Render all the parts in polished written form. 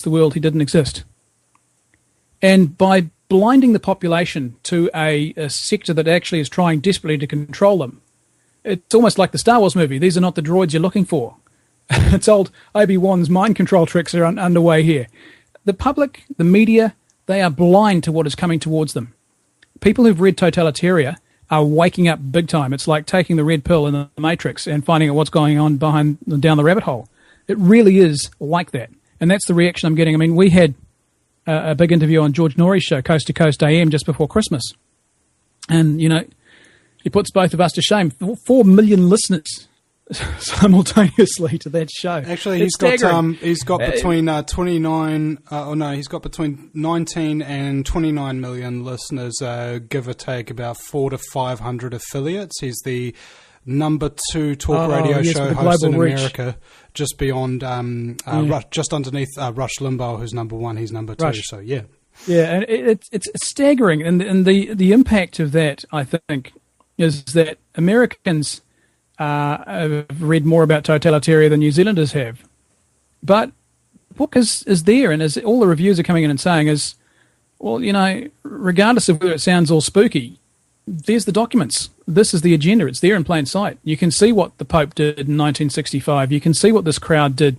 the world he didn't exist. And by blinding the population to a sector that actually is trying desperately to control them, it's almost like the Star Wars movie. These are not the droids you're looking for. It's old Obi-Wan's mind control tricks are underway here. The public, the media, they are blind to what is coming towards them. People who've read Totalitarian are waking up big time. It's like taking the red pill in the Matrix and finding out what's going on down the rabbit hole. It really is like that. And that's the reaction I'm getting. I mean, we had a big interview on George Norrie's show, Coast to Coast AM, just before Christmas. And, you know, he puts both of us to shame. 4 million listeners simultaneously to that show. Actually, he's got between 19 and 29 million listeners, give or take about 400 to 500 affiliates. He's the number 2 talk radio show host in America, just beyond, just underneath Rush Limbaugh, who's number 1. He's number 2. Rush. So yeah, and it's staggering, and the impact of that, I think, is that Americans have read more about totalitarian than New Zealanders have, but the book is there, and as all the reviews are coming in and saying is, well, you know, regardless of whether it sounds all spooky, there's the documents. This is the agenda. It's there in plain sight. You can see what the Pope did in 1965. You can see what this crowd did.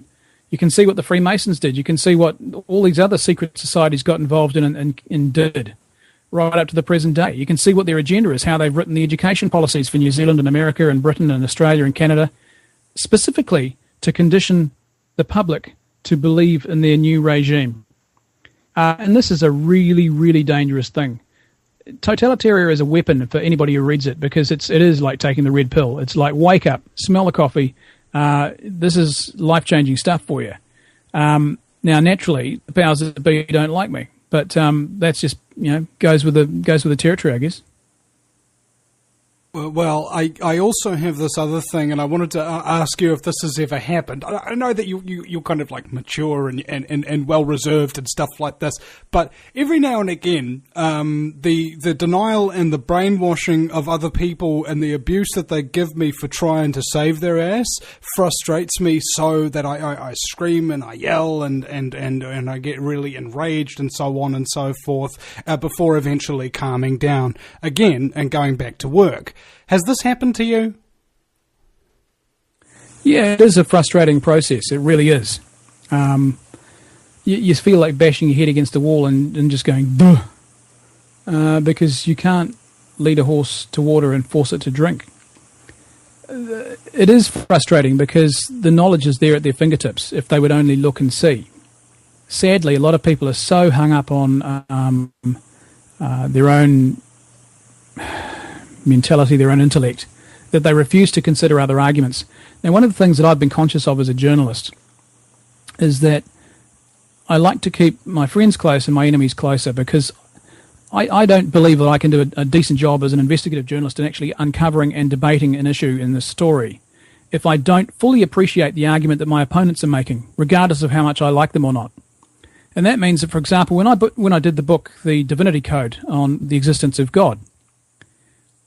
You can see what the Freemasons did. You can see what all these other secret societies got involved in and did right up to the present day. You can see what their agenda is, how they've written the education policies for New Zealand and America and Britain and Australia and Canada, specifically to condition the public to believe in their new regime. And this is a really, really dangerous thing. Totalitarian is a weapon for anybody who reads it, because it is like taking the red pill. It's like, wake up, smell the coffee. This is life-changing stuff for you. Now, naturally, the powers that be don't like me, but that's just, you know, goes with the territory, I guess. Well, I also have this other thing, and I wanted to ask you if this has ever happened. I know that you're kind of like mature and well reserved and stuff like this, but every now and again, the denial and the brainwashing of other people and the abuse that they give me for trying to save their ass frustrates me so that I scream and I yell and I get really enraged and so on and so forth before eventually calming down again and going back to work. Has this happened to you? Yeah, it is a frustrating process. It really is. You feel like bashing your head against the wall and just going, duh, because you can't lead a horse to water and force it to drink. It is frustrating because the knowledge is there at their fingertips if they would only look and see. Sadly, a lot of people are so hung up on their own mentality, their own intellect, that they refuse to consider other arguments. Now, one of the things that I've been conscious of as a journalist is that I like to keep my friends close and my enemies closer, because I don't believe that I can do a decent job as an investigative journalist in actually uncovering and debating an issue in this story if I don't fully appreciate the argument that my opponents are making, regardless of how much I like them or not. And that means that, for example, when I did the book, The Divinity Code, on the existence of God,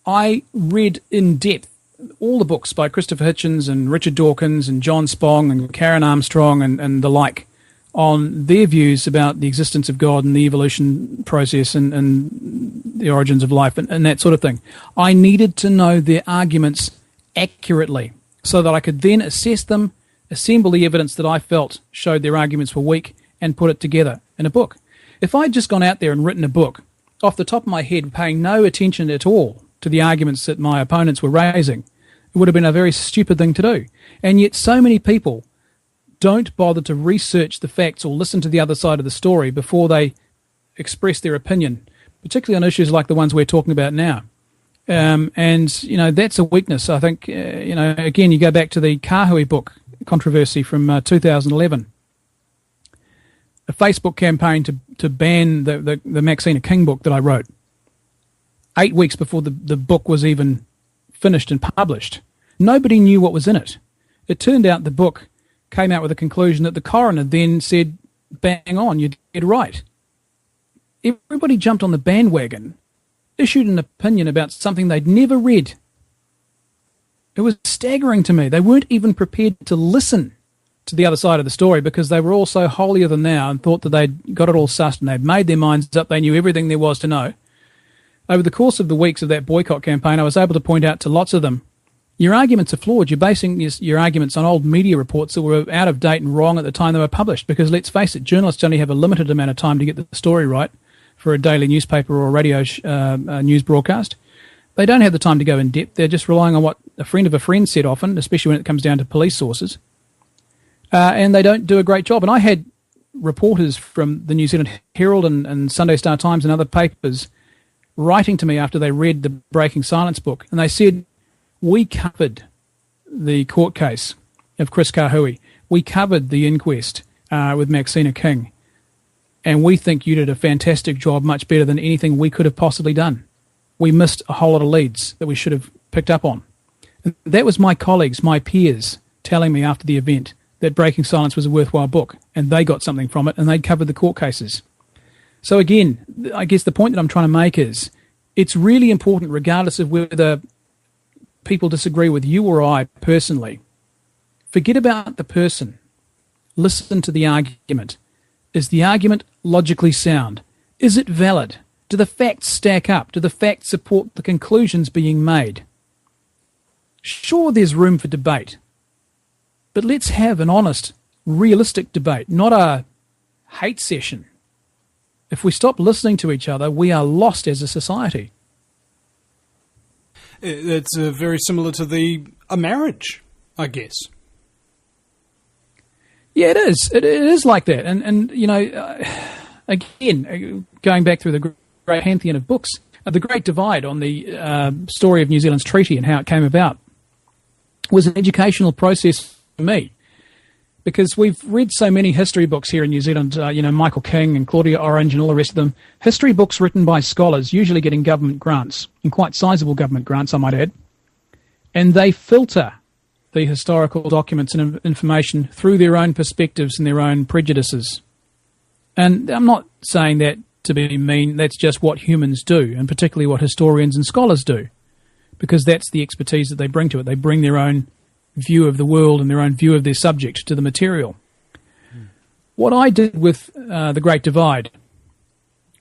I read in depth all the books by Christopher Hitchens and Richard Dawkins and John Spong and Karen Armstrong and the like on their views about the existence of God and the evolution process and the origins of life and that sort of thing. I needed to know their arguments accurately so that I could then assess them, assemble the evidence that I felt showed their arguments were weak, and put it together in a book. If I'd just gone out there and written a book off the top of my head, paying no attention at all to the arguments that my opponents were raising, it would have been a very stupid thing to do. And yet so many people don't bother to research the facts or listen to the other side of the story before they express their opinion, particularly on issues like the ones we're talking about now. And, you know, that's a weakness. I think, you know, again, you go back to the Kahui book controversy from 2011. A Facebook campaign to ban the Maxina King book that I wrote 8 weeks before the book was even finished and published. Nobody knew what was in it. It turned out the book came out with a conclusion that the coroner then said, bang on, you did right. Everybody jumped on the bandwagon, issued an opinion about something they'd never read. It was staggering to me. They weren't even prepared to listen to the other side of the story because they were all so holier than thou and thought that they'd got it all sussed and they'd made their minds up, they knew everything there was to know. Over the course of the weeks of that boycott campaign, I was able to point out to lots of them, your arguments are flawed. You're basing your arguments on old media reports that were out of date and wrong at the time they were published because, let's face it, journalists only have a limited amount of time to get the story right for a daily newspaper or a radio news broadcast. They don't have the time to go in depth. They're just relying on what a friend of a friend said often, especially when it comes down to police sources. And they don't do a great job. And I had reporters from the New Zealand Herald and Sunday Star Times and other papers writing to me after they read the Breaking Silence book. And they said, we covered the court case of Chris Kahui. We covered the inquest with Maxina King. And we think you did a fantastic job, much better than anything we could have possibly done. We missed a whole lot of leads that we should have picked up on. And that was my colleagues, my peers, telling me after the event that Breaking Silence was a worthwhile book, and they got something from it, and they'd covered the court cases. So again, I guess the point that I'm trying to make is it's really important, regardless of whether people disagree with you or I personally, forget about the person. Listen to the argument. Is the argument logically sound? Is it valid? Do the facts stack up? Do the facts support the conclusions being made? Sure, there's room for debate, but let's have an honest, realistic debate, not a hate session. If we stop listening to each other, we are lost as a society. It's very similar to a marriage, I guess. Yeah, it is. It is like that. And you know, again, going back through the great pantheon of books, the Great Divide on the story of New Zealand's treaty and how it came about was an educational process for me. Because we've read so many history books here in New Zealand, Michael King and Claudia Orange and all the rest of them, history books written by scholars, usually getting government grants, and quite sizable government grants, I might add, and they filter the historical documents and information through their own perspectives and their own prejudices. And I'm not saying that to be mean, that's just what humans do, and particularly what historians and scholars do, because that's the expertise that they bring to it. They bring their own view of the world and their own view of their subject to the material. What I did with The Great Divide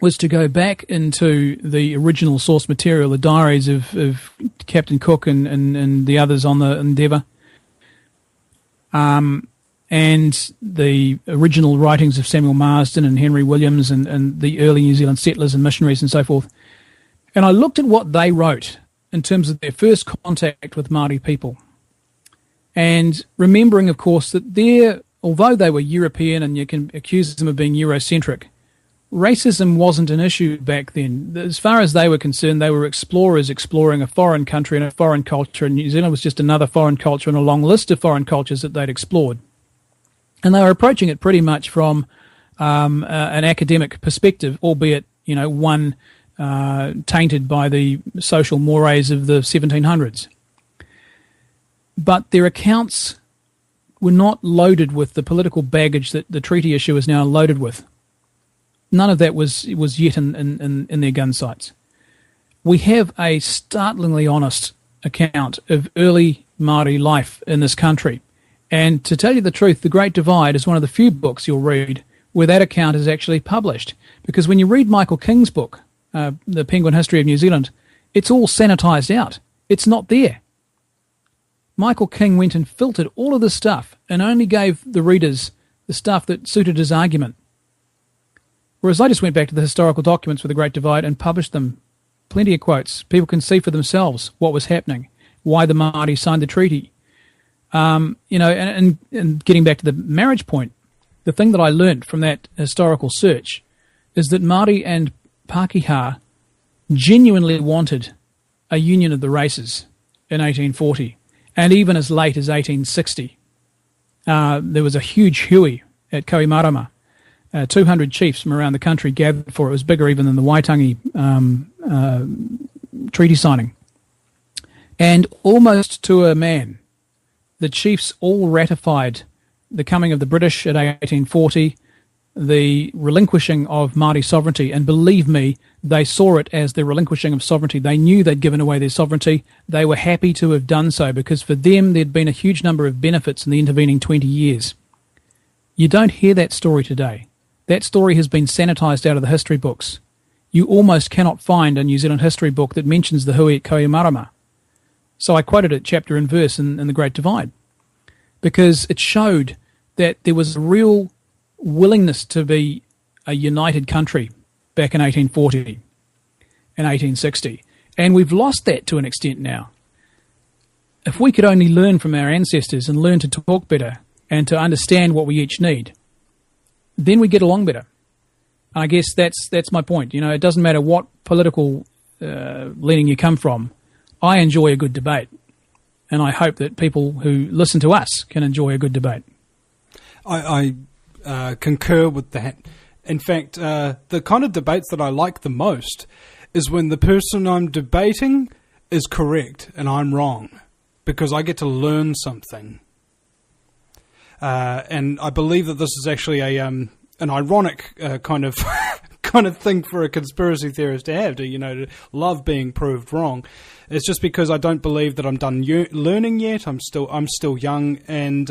was to go back into the original source material, the diaries of Captain Cook and the others on the Endeavour, and the original writings of Samuel Marsden and Henry Williams and the early New Zealand settlers and missionaries and so forth. And I looked at what they wrote in terms of their first contact with Māori people. And remembering, of course, that although they were European and you can accuse them of being Eurocentric, racism wasn't an issue back then. As far as they were concerned, they were explorers exploring a foreign country and a foreign culture, and New Zealand was just another foreign culture in a long list of foreign cultures that they'd explored. And they were approaching it pretty much from an academic perspective, albeit, one tainted by the social mores of the 1700s. But their accounts were not loaded with the political baggage that the treaty issue is now loaded with. None of that was yet in their gun sights. We have a startlingly honest account of early Māori life in this country. And to tell you the truth, The Great Divide is one of the few books you'll read where that account is actually published. Because when you read Michael King's book, The Penguin History of New Zealand, it's all sanitised out. It's not there. Michael King went and filtered all of this stuff and only gave the readers the stuff that suited his argument. Whereas I just went back to the historical documents for The Great Divide and published them. Plenty of quotes. People can see for themselves what was happening, why the Māori signed the treaty. And getting back to the marriage point, the thing that I learnt from that historical search is that Māori and Pākehā genuinely wanted a union of the races in 1840. And even as late as 1860, there was a huge hui at Kohimarama. 200 chiefs from around the country gathered for it. It was bigger even than the Waitangi treaty signing. And almost to a man, the chiefs all ratified the coming of the British at 1840, the relinquishing of Māori sovereignty, and believe me, they saw it as the relinquishing of sovereignty. They knew they'd given away their sovereignty. They were happy to have done so because for them there'd been a huge number of benefits in the intervening 20 years. You don't hear that story today. That story has been sanitised out of the history books. You almost cannot find a New Zealand history book that mentions the hui at Kohimarama. So I quoted it chapter and verse in The Great Divide, because it showed that there was a real willingness to be a united country back in 1840 and 1860. And we've lost that to an extent now. If we could only learn from our ancestors and learn to talk better and to understand what we each need, then we get along better. And I guess that's my point. You know, it doesn't matter what political leaning you come from. I enjoy a good debate. And I hope that people who listen to us can enjoy a good debate. I concur with that. In fact, the kind of debates that I like the most is when the person I'm debating is correct and I'm wrong, because I get to learn something. And I believe that this is actually an ironic kind of kind of thing for a conspiracy theorist to have, to love being proved wrong. It's just because I don't believe that I'm done learning yet. I'm still young, and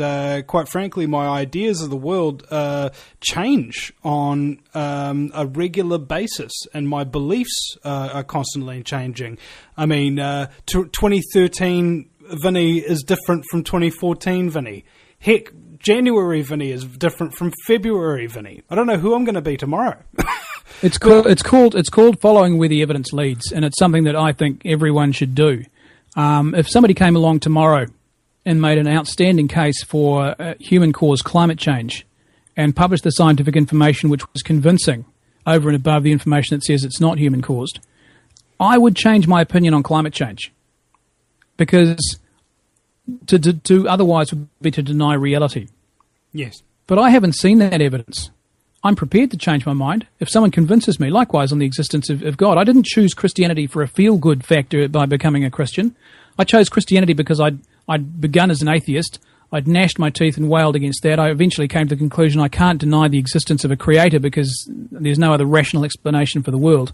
quite frankly, my ideas of the world change on a regular basis, and my beliefs are constantly changing. I mean, 2013 Vinny is different from 2014 Vinny. Heck, January Vinny is different from February Vinny. I don't know who I'm going to be tomorrow. It's called following where the evidence leads, and it's something that I think everyone should do. If somebody came along tomorrow and made an outstanding case for human-caused climate change and published the scientific information which was convincing over and above the information that says it's not human-caused, I would change my opinion on climate change, because to otherwise would be to deny reality. Yes. But I haven't seen that evidence. I'm prepared to change my mind if someone convinces me, likewise, on the existence of God. I didn't choose Christianity for a feel-good factor by becoming a Christian. I chose Christianity because I'd begun as an atheist. I'd gnashed my teeth and wailed against that. I eventually came to the conclusion I can't deny the existence of a creator because there's no other rational explanation for the world,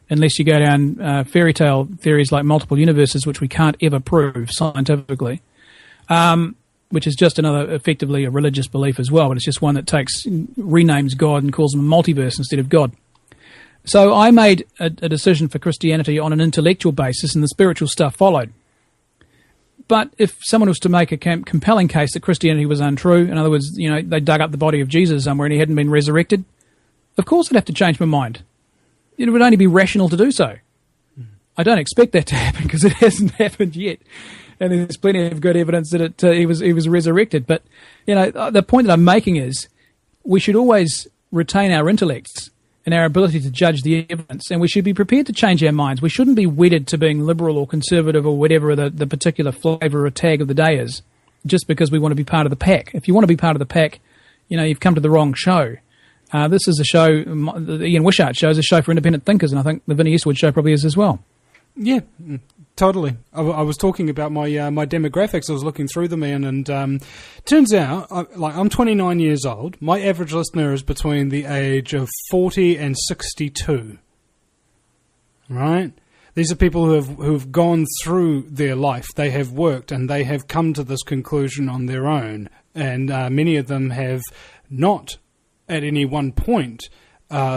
unless you go down fairy tale theories like multiple universes, which we can't ever prove scientifically. Which is just another, effectively, a religious belief as well, but it's just one that renames God and calls him a multiverse instead of God. So I made a decision for Christianity on an intellectual basis, and the spiritual stuff followed. But if someone was to make a compelling case that Christianity was untrue, in other words, they dug up the body of Jesus somewhere and he hadn't been resurrected, of course I'd have to change my mind. It would only be rational to do so. I don't expect that to happen because it hasn't happened yet. And there's plenty of good evidence that he was resurrected. But, the point that I'm making is we should always retain our intellects and our ability to judge the evidence, and we should be prepared to change our minds. We shouldn't be wedded to being liberal or conservative or whatever the particular flavour or tag of the day is, just because we want to be part of the pack. If you want to be part of the pack, you've come to the wrong show. This is a show, the Ian WIshart show is a show for independent thinkers, and I think the Vinny Eastwood show probably is as well. Yeah, totally. I was talking about my demographics. I was looking through them, and turns out, I'm 29 years old. My average listener is between the age of 40 and 62. Right? These are people who've gone through their life. They have worked, and they have come to this conclusion on their own. And many of them have not, at any one point,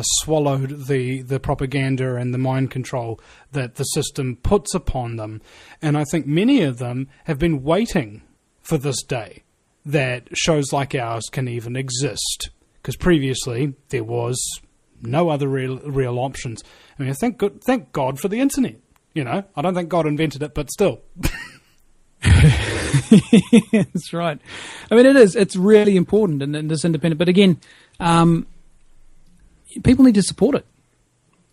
swallowed the propaganda and the mind control that the system puts upon them. And I think many of them have been waiting for this day that shows like ours can even exist. Because previously there was no other real options. I mean, thank God for the internet. I don't think God invented it, but still. That's right. I mean, it's really important in this independent. But again, people need to support it.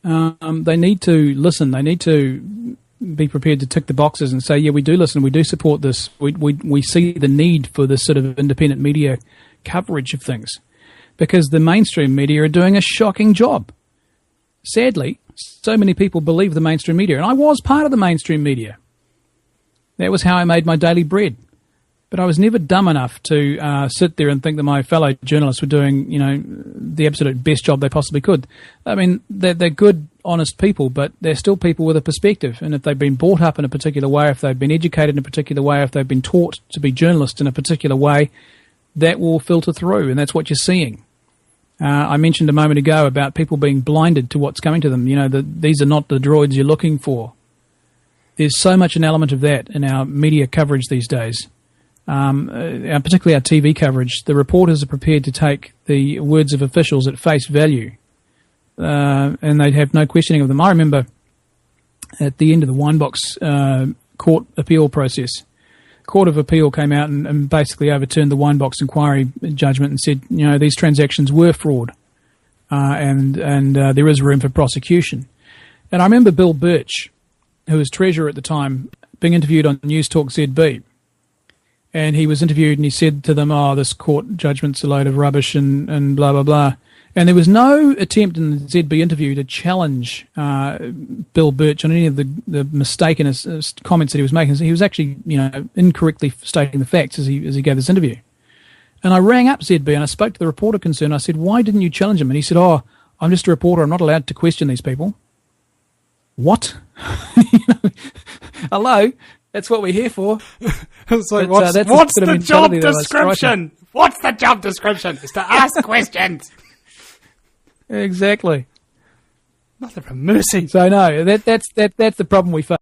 They need to listen. They need to be prepared to tick the boxes and say, yeah, we do listen. We do support this. We see the need for this sort of independent media coverage of things, because the mainstream media are doing a shocking job. Sadly, so many people believe the mainstream media, and I was part of the mainstream media. That was how I made my daily bread. But I was never dumb enough to sit there and think that my fellow journalists were doing, the absolute best job they possibly could. I mean, they're good, honest people, but they're still people with a perspective. And if they've been brought up in a particular way, if they've been educated in a particular way, if they've been taught to be journalists in a particular way, that will filter through, and that's what you're seeing. I mentioned a moment ago about people being blinded to what's coming to them. These are not the droids you're looking for. There's so much an element of that in our media coverage these days, particularly our TV coverage. The reporters are prepared to take the words of officials at face value, and they have no questioning of them. I remember at the end of the Winebox court appeal process, Court of Appeal came out and basically overturned the Winebox inquiry judgment and said, these transactions were fraud, and there is room for prosecution. And I remember Bill Birch, who was treasurer at the time, being interviewed on News Talk ZB. And he was interviewed and he said to them, this court judgment's a load of rubbish and blah, blah, blah. And there was no attempt in the ZB interview to challenge Bill Birch on any of the mistaken comments that he was making. So he was actually, incorrectly stating the facts as he gave this interview. And I rang up ZB and I spoke to the reporter concerned. I said, why didn't you challenge him? And he said, I'm just a reporter. I'm not allowed to question these people. What? Hello? That's what we're here for. It's like, what's the job description? What's the job description? It's to ask questions. Exactly. Nothing for mercy. So no, that's the problem we face.